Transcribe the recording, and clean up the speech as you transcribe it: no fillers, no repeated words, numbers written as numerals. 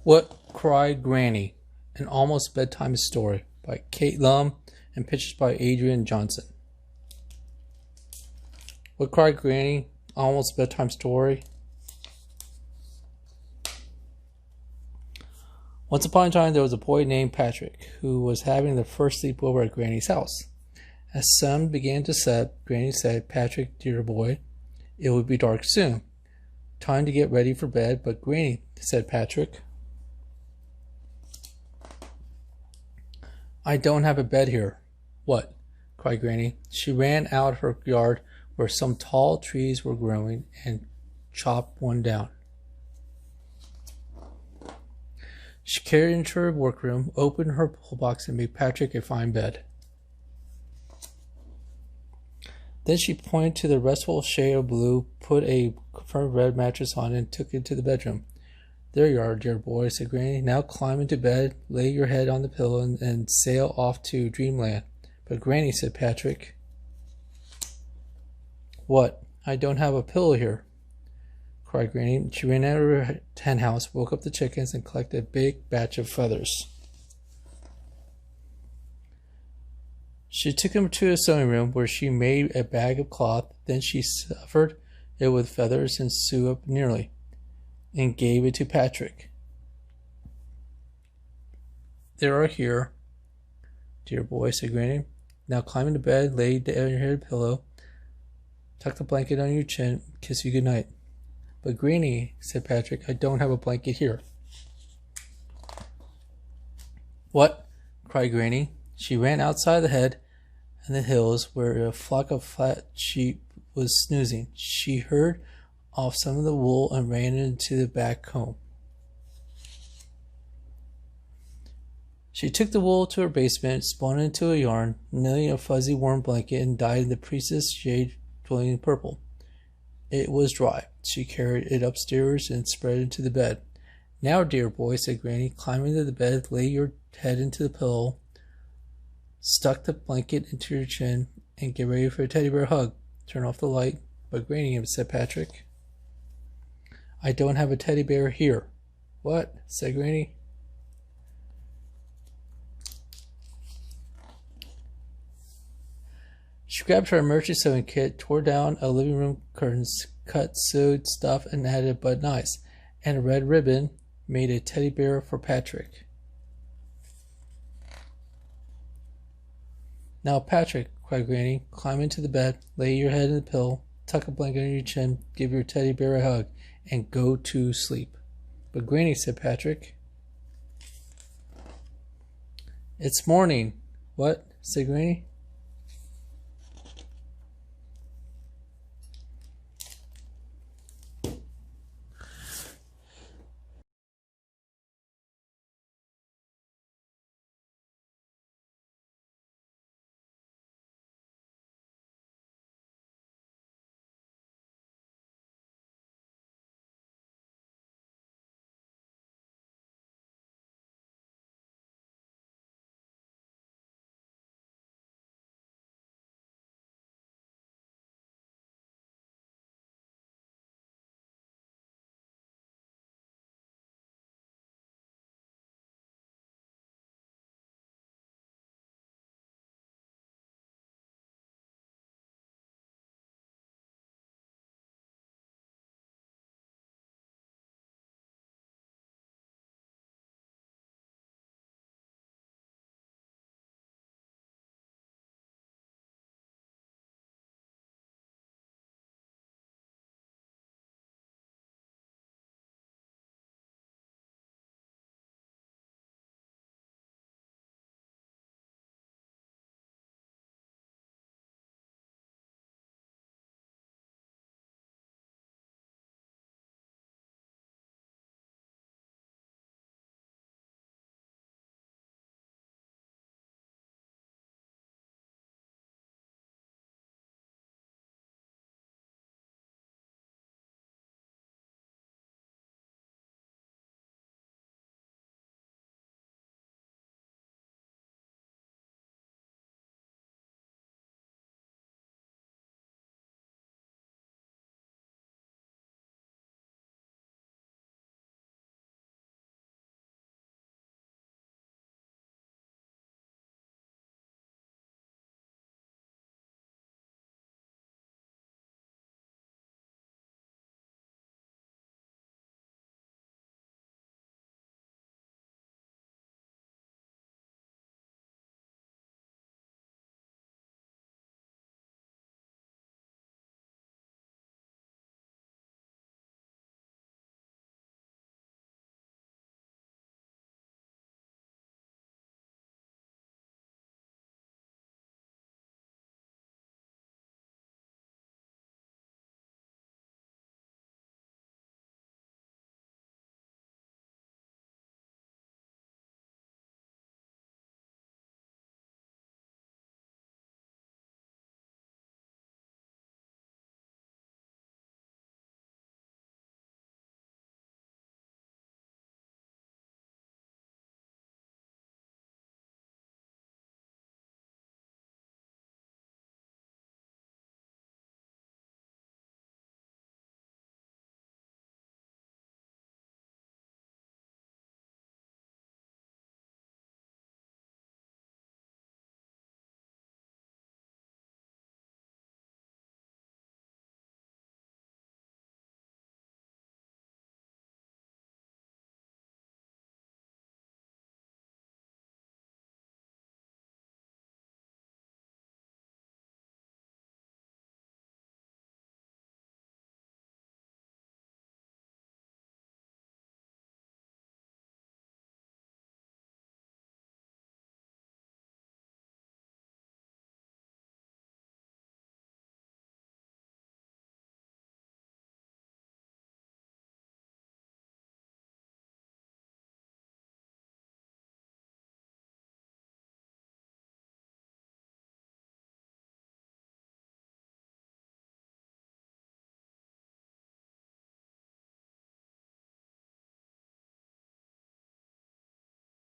What Cried Granny? An Almost Bedtime Story by Kate Lum and pictures by Adrian Johnson. What Cried Granny? Almost Bedtime Story. Once upon a time, there was a boy named Patrick who was having the first sleepover at Granny's house. As sun began to set, Granny said, "Patrick, dear boy, it will be dark soon. Time to get ready for bed." "But Granny," said Patrick, "I don't have a bed here." "What?" cried Granny. She ran out her yard where some tall trees were growing and chopped one down. She carried it into her workroom, opened her pillbox, and made Patrick a fine bed. Then she pointed to the restful shade of blue, put a firm red mattress on it, and took it to the bedroom. "There you are, dear boy," said Granny. "Now climb into bed, lay your head on the pillow, and sail off to dreamland." "But Granny," said Patrick. "What? I don't have a pillow here," cried Granny. She ran out of her henhouse, woke up the chickens, and collected a big batch of feathers. She took them to a sewing room where she made a bag of cloth. Then she stuffed it with feathers and sewed up nearly, and gave it to Patrick. "There are here, dear boy," said Granny. "Now climb into bed, lay down your head on the pillow, tuck the blanket on your chin, kiss you good night." "But Granny," said Patrick, "I don't have a blanket here." "What?" cried Granny. She ran outside the head and the hills where a flock of fat sheep was snoozing. She herded off some of the wool and ran into the back home. She took the wool to her basement, spun it into a yarn, knitting a fuzzy warm blanket, and dyed the priestess shade brilliant purple. It was dry. She carried it upstairs and spread it into the bed. "Now, dear boy," said Granny, "climb into the bed, lay your head into the pillow, stuck the blanket into your chin, and get ready for a teddy bear hug. Turn off the light." "But Granny," said Patrick, "I don't have a teddy bear here." "What?" said Granny. She grabbed her emergency sewing kit, tore down a living room curtains, cut, sewed stuff, and added button eyes and a red ribbon, made a teddy bear for Patrick. "Now, Patrick," cried Granny, "climb into the bed, lay your head in the pillow, tuck a blanket on your chin, give your teddy bear a hug, and go to sleep." "But Granny," said Patrick. "It's morning." "What?" said Granny.